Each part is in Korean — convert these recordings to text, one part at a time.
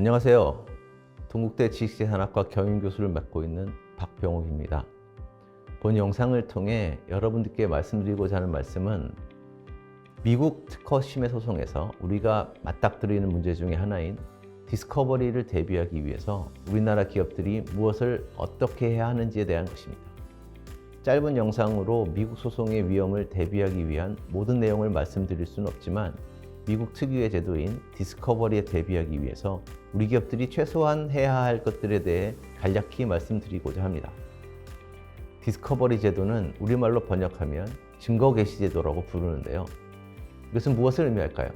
안녕하세요. 동국대 지식재산학과 경영교수를 맡고 있는 박병욱입니다. 본 영상을 통해 여러분들께 말씀드리고자 하는 말씀은 미국 특허 심해 소송에서 우리가 맞닥뜨리는 문제 중에 하나인 디스커버리를 대비하기 위해서 우리나라 기업들이 무엇을 어떻게 해야 하는지에 대한 것입니다. 짧은 영상으로 미국 소송의 위험을 대비하기 위한 모든 내용을 말씀드릴 수는 없지만 미국 특유의 제도인 디스커버리에 대비하기 위해서 우리 기업들이 최소한 해야 할 것들에 대해 간략히 말씀드리고자 합니다. 디스커버리 제도는 우리말로 번역하면 증거 개시 제도라고 부르는데요. 이것은 무엇을 의미할까요?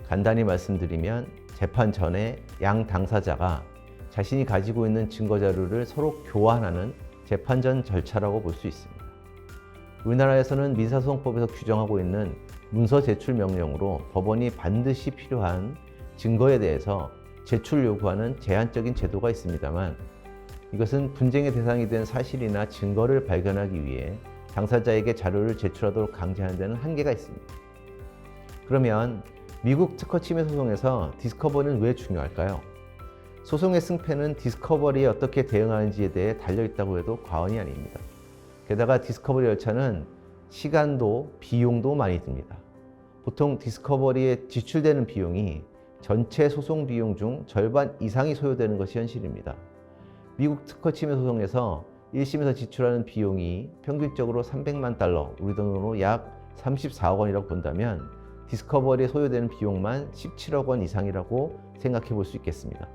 간단히 말씀드리면 재판 전에 양 당사자가 자신이 가지고 있는 증거 자료를 서로 교환하는 재판 전 절차라고 볼 수 있습니다. 우리나라에서는 민사소송법에서 규정하고 있는 문서 제출 명령으로 법원이 반드시 필요한 증거에 대해서 제출 요구하는 제한적인 제도가 있습니다만 이것은 분쟁의 대상이 된 사실이나 증거를 발견하기 위해 당사자에게 자료를 제출하도록 강제하는 데는 한계가 있습니다. 그러면 미국 특허 침해 소송에서 디스커버리는 왜 중요할까요? 소송의 승패는 디스커버리에 어떻게 대응하는지에 대해 달려있다고 해도 과언이 아닙니다. 게다가 디스커버리 절차는 시간도 비용도 많이 듭니다. 보통 디스커버리에 지출되는 비용이 전체 소송 비용 중 절반 이상이 소요되는 것이 현실입니다. 미국 특허 침해 소송에서 1심에서 지출하는 비용이 평균적으로 300만 달러, 우리 돈으로 약 34억 원이라고 본다면 디스커버리에 소요되는 비용만 17억 원 이상이라고 생각해 볼 수 있겠습니다.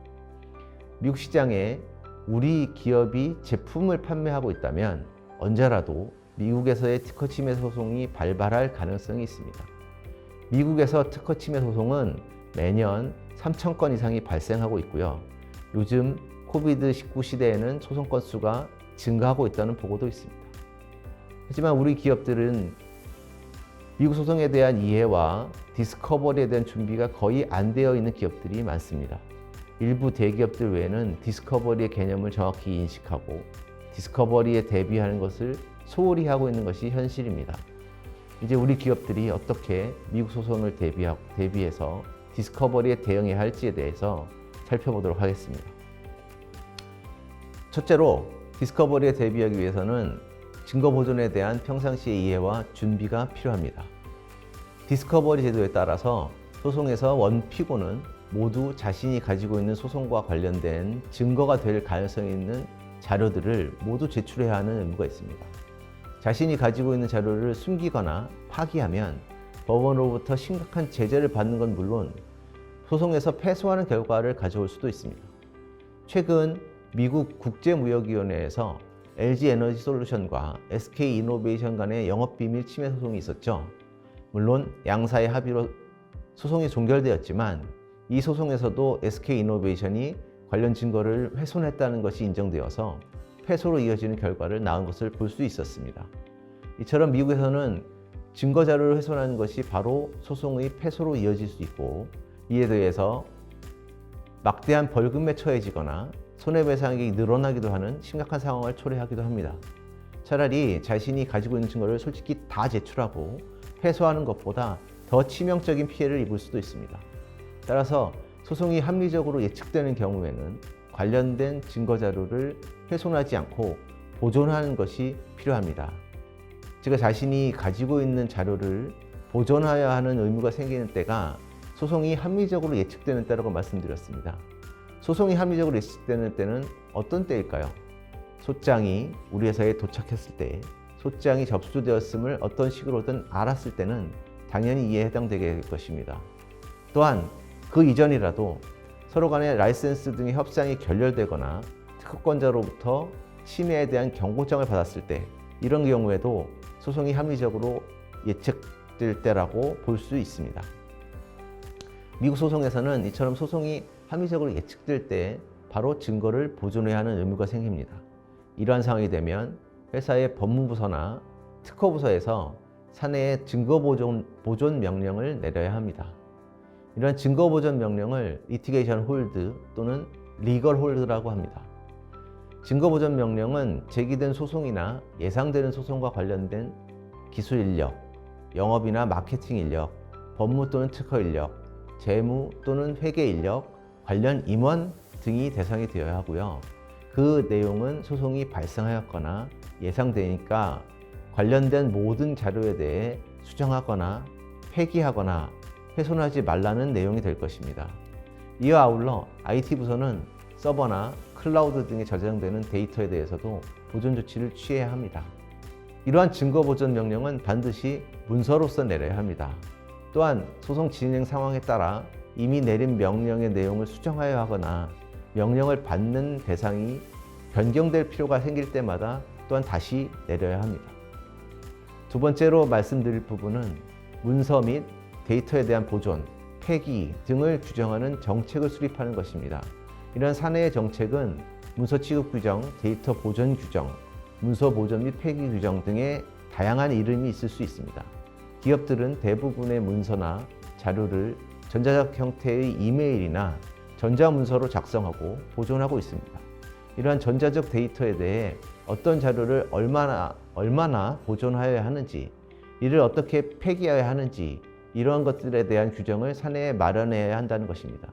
미국 시장에 우리 기업이 제품을 판매하고 있다면 언제라도 미국에서의 특허 침해 소송이 발발할 가능성이 있습니다. 미국에서 특허 침해 소송은 매년 3,000건 이상이 발생하고 있고요. 요즘 코비드-19 시대에는 소송 건수가 증가하고 있다는 보고도 있습니다. 하지만 우리 기업들은 미국 소송에 대한 이해와 디스커버리에 대한 준비가 거의 안 되어 있는 기업들이 많습니다. 일부 대기업들 외에는 디스커버리의 개념을 정확히 인식하고 디스커버리에 대비하는 것을 소홀히 하고 있는 것이 현실입니다. 이제 우리 기업들이 어떻게 미국 소송을 대비해서 디스커버리에 대응해야 할지에 대해서 살펴보도록 하겠습니다. 첫째로 디스커버리에 대비하기 위해서는 증거 보존에 대한 평상시의 이해와 준비가 필요합니다. 디스커버리 제도에 따라서 소송에서 원피고는 모두 자신이 가지고 있는 소송과 관련된 증거가 될 가능성이 있는 자료들을 모두 제출해야 하는 의무가 있습니다. 자신이 가지고 있는 자료를 숨기거나 파기하면 법원으로부터 심각한 제재를 받는 건 물론 소송에서 패소하는 결과를 가져올 수도 있습니다. 최근 미국 국제무역위원회에서 LG에너지솔루션과 SK이노베이션 간의 영업비밀 침해 소송이 있었죠. 물론 양사의 합의로 소송이 종결되었지만 이 소송에서도 SK이노베이션이 관련 증거를 훼손했다는 것이 인정되어서 패소로 이어지는 결과를 낳은 것을 볼 수 있었습니다. 이처럼 미국에서는 증거 자료를 훼손하는 것이 바로 소송의 패소로 이어질 수 있고 이에 대해서 막대한 벌금에 처해지거나 손해배상액이 늘어나기도 하는 심각한 상황을 초래하기도 합니다. 차라리 자신이 가지고 있는 증거를 솔직히 다 제출하고 패소하는 것보다 더 치명적인 피해를 입을 수도 있습니다. 따라서 소송이 합리적으로 예측되는 경우에는 관련된 증거 자료를 훼손하지 않고 보존하는 것이 필요합니다. 제가 자신이 가지고 있는 자료를 보존해야 하는 의무가 생기는 때가 소송이 합리적으로 예측되는 때라고 말씀드렸습니다. 소송이 합리적으로 예측되는 때는 어떤 때일까요? 소장이 우리 회사에 도착했을 때, 소장이 접수되었음을 어떤 식으로든 알았을 때는 당연히 이에 해당되게 될 것입니다. 또한 그 이전이라도 서로 간의 라이센스 등의 협상이 결렬되거나 특허권자로부터 침해에 대한 경고장을 받았을 때 이런 경우에도 소송이 합리적으로 예측될 때라고 볼 수 있습니다. 미국 소송에서는 이처럼 소송이 합리적으로 예측될 때 바로 증거를 보존해야 하는 의무가 생깁니다. 이러한 상황이 되면 회사의 법무부서나 특허부서에서 사내에 증거 보존 명령을 내려야 합니다. 이러한 증거 보존 명령을 리티게이션 홀드 또는 리걸 홀드라고 합니다. 증거 보존 명령은 제기된 소송이나 예상되는 소송과 관련된 기술 인력, 영업이나 마케팅 인력, 법무 또는 특허 인력, 재무 또는 회계 인력, 관련 임원 등이 대상이 되어야 하고요. 그 내용은 소송이 발생하였거나 예상되니까 관련된 모든 자료에 대해 수정하거나 폐기하거나 훼손하지 말라는 내용이 될 것입니다. 이와 아울러 IT 부서는 서버나 클라우드 등에 저장되는 데이터에 대해서도 보존 조치를 취해야 합니다. 이러한 증거 보존 명령은 반드시 문서로서 내려야 합니다. 또한 소송 진행 상황에 따라 이미 내린 명령의 내용을 수정하여야 하거나 명령을 받는 대상이 변경될 필요가 생길 때마다 또한 다시 내려야 합니다. 두 번째로 말씀드릴 부분은 문서 및 데이터에 대한 보존, 폐기 등을 규정하는 정책을 수립하는 것입니다. 이러한 사내의 정책은 문서 취급 규정, 데이터 보존 규정, 문서 보존 및 폐기 규정 등의 다양한 이름이 있을 수 있습니다. 기업들은 대부분의 문서나 자료를 전자적 형태의 이메일이나 전자문서로 작성하고 보존하고 있습니다. 이러한 전자적 데이터에 대해 어떤 자료를 얼마나 보존하여야 하는지, 이를 어떻게 폐기해야 하는지 이러한 것들에 대한 규정을 사내에 마련해야 한다는 것입니다.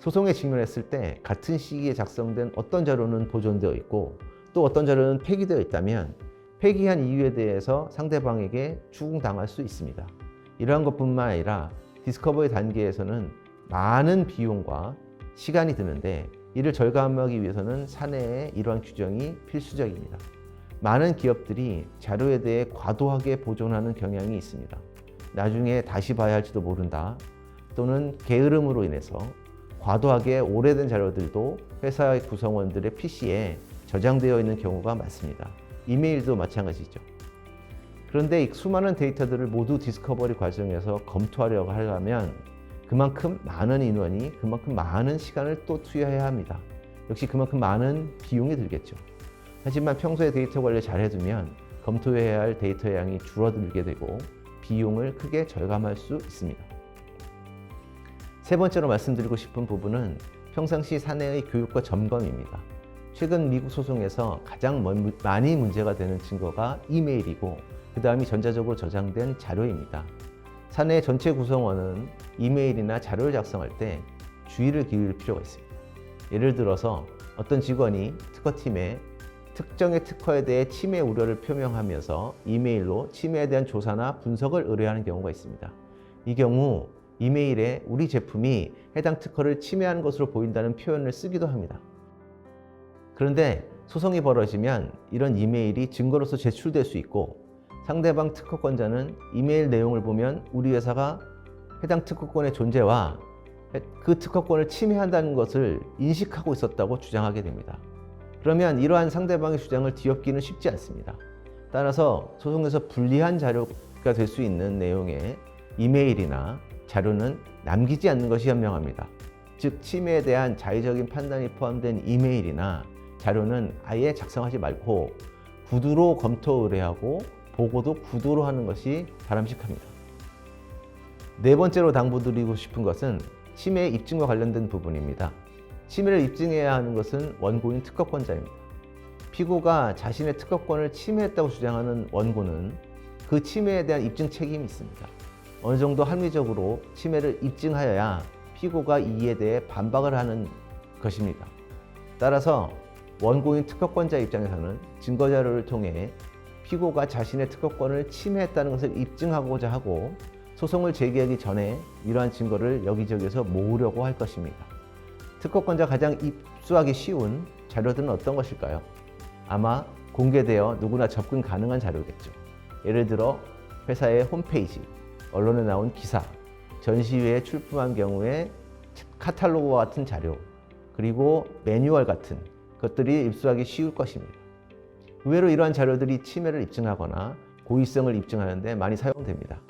소송에 직면했을 때 같은 시기에 작성된 어떤 자료는 보존되어 있고 또 어떤 자료는 폐기되어 있다면 폐기한 이유에 대해서 상대방에게 추궁당할 수 있습니다. 이러한 것뿐만 아니라 디스커버리 단계에서는 많은 비용과 시간이 드는데 이를 절감하기 위해서는 사내에 이러한 규정이 필수적입니다. 많은 기업들이 자료에 대해 과도하게 보존하는 경향이 있습니다. 나중에 다시 봐야 할지도 모른다 또는 게으름으로 인해서 과도하게 오래된 자료들도 회사의 구성원들의 PC에 저장되어 있는 경우가 많습니다. 이메일도 마찬가지죠. 그런데 이 수많은 데이터들을 모두 디스커버리 과정에서 검토하려고 하려면 그만큼 많은 인원이 그만큼 많은 시간을 또 투여해야 합니다. 역시 그만큼 많은 비용이 들겠죠. 하지만 평소에 데이터 관리 잘 해두면 검토해야 할 데이터의 양이 줄어들게 되고 비용을 크게 절감할 수 있습니다. 세 번째로 말씀드리고 싶은 부분은 평상시 사내의 교육과 점검입니다. 최근 미국 소송에서 가장 많이 문제가 되는 증거가 이메일이고 그 다음이 전자적으로 저장된 자료입니다. 사내 전체 구성원은 이메일이나 자료를 작성할 때 주의를 기울일 필요가 있습니다. 예를 들어서 어떤 직원이 특허팀에 특정의 특허에 대해 침해 우려를 표명하면서 이메일로 침해에 대한 조사나 분석을 의뢰하는 경우가 있습니다. 이 경우 이메일에 우리 제품이 해당 특허를 침해하는 것으로 보인다는 표현을 쓰기도 합니다. 그런데 소송이 벌어지면 이런 이메일이 증거로서 제출될 수 있고 상대방 특허권자는 이메일 내용을 보면 우리 회사가 해당 특허권의 존재와 그 특허권을 침해한다는 것을 인식하고 있었다고 주장하게 됩니다. 그러면 이러한 상대방의 주장을 뒤엎기는 쉽지 않습니다. 따라서 소송에서 불리한 자료가 될 수 있는 내용의 이메일이나 자료는 남기지 않는 것이 현명합니다. 즉 침해에 대한 자의적인 판단이 포함된 이메일이나 자료는 아예 작성하지 말고 구두로 검토 의뢰하고 보고도 구두로 하는 것이 바람직합니다. 네 번째로 당부드리고 싶은 것은 침해 입증과 관련된 부분입니다. 침해를 입증해야 하는 것은 원고인 특허권자입니다. 피고가 자신의 특허권을 침해했다고 주장하는 원고는 그 침해에 대한 입증 책임이 있습니다. 어느 정도 합리적으로 침해를 입증하여야 피고가 이에 대해 반박을 하는 것입니다. 따라서 원고인 특허권자 입장에서는 증거자료를 통해 피고가 자신의 특허권을 침해했다는 것을 입증하고자 하고 소송을 제기하기 전에 이러한 증거를 여기저기서 모으려고 할 것입니다. 특허권자 가장 입수하기 쉬운 자료들은 어떤 것일까요? 아마 공개되어 누구나 접근 가능한 자료겠죠. 예를 들어 회사의 홈페이지, 언론에 나온 기사, 전시회에 출품한 경우에 카탈로그와 같은 자료, 그리고 매뉴얼 같은 것들이 입수하기 쉬울 것입니다. 의외로 이러한 자료들이 침해를 입증하거나 고의성을 입증하는 데 많이 사용됩니다.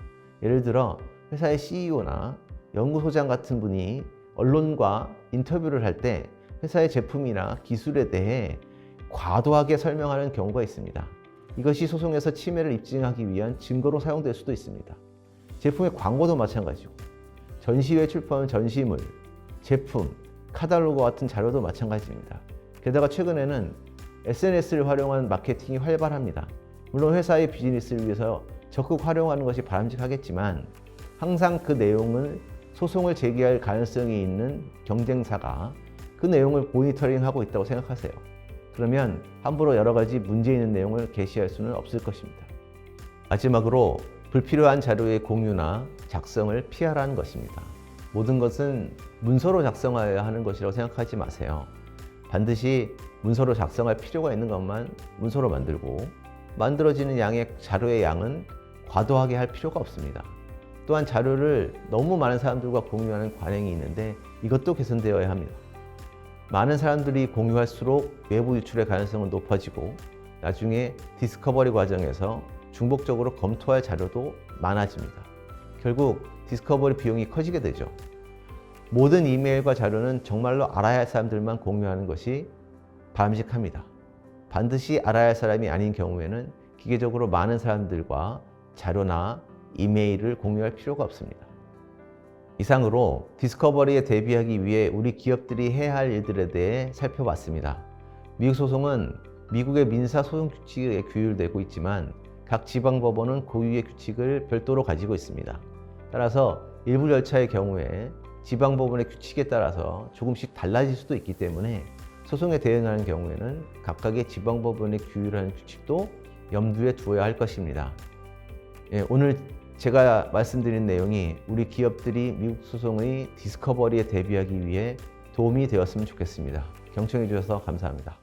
예를 들어 회사의 CEO나 연구소장 같은 분이 언론과 인터뷰를 할 때 회사의 제품이나 기술에 대해 과도하게 설명하는 경우가 있습니다. 이것이 소송에서 침해를 입증하기 위한 증거로 사용될 수도 있습니다. 제품의 광고도 마찬가지고 전시회에 출품한 전시물, 제품, 카탈로그 같은 자료도 마찬가지입니다. 게다가 최근에는 SNS를 활용한 마케팅이 활발합니다. 물론 회사의 비즈니스를 위해서 적극 활용하는 것이 바람직하겠지만 항상 그 내용을 소송을 제기할 가능성이 있는 경쟁사가 그 내용을 모니터링하고 있다고 생각하세요. 그러면 함부로 여러 가지 문제 있는 내용을 게시할 수는 없을 것입니다. 마지막으로 불필요한 자료의 공유나 작성을 피하라는 것입니다. 모든 것은 문서로 작성하여야 하는 것이라고 생각하지 마세요. 반드시 문서로 작성할 필요가 있는 것만 문서로 만들고 만들어지는 자료의 양은 과도하게 할 필요가 없습니다. 또한 자료를 너무 많은 사람들과 공유하는 관행이 있는데 이것도 개선되어야 합니다. 많은 사람들이 공유할수록 외부 유출의 가능성은 높아지고 나중에 디스커버리 과정에서 중복적으로 검토할 자료도 많아집니다. 결국 디스커버리 비용이 커지게 되죠. 모든 이메일과 자료는 정말로 알아야 할 사람들만 공유하는 것이 바람직합니다. 반드시 알아야 할 사람이 아닌 경우에는 기계적으로 많은 사람들과 자료나 이메일을 공유할 필요가 없습니다. 이상으로 디스커버리에 대비하기 위해 우리 기업들이 해야 할 일들에 대해 살펴봤습니다. 미국 소송은 미국의 민사 소송 규칙에 규율되고 있지만 각 지방법원은 고유의 규칙을 별도로 가지고 있습니다. 따라서 일부 절차의 경우에 지방법원의 규칙에 따라서 조금씩 달라질 수도 있기 때문에 소송에 대응하는 경우에는 각각의 지방법원의 규율하는 규칙도 염두에 두어야 할 것입니다. 오늘 제가 말씀드린 내용이 우리 기업들이 미국 소송의 디스커버리에 대비하기 위해 도움이 되었으면 좋겠습니다. 경청해 주셔서 감사합니다.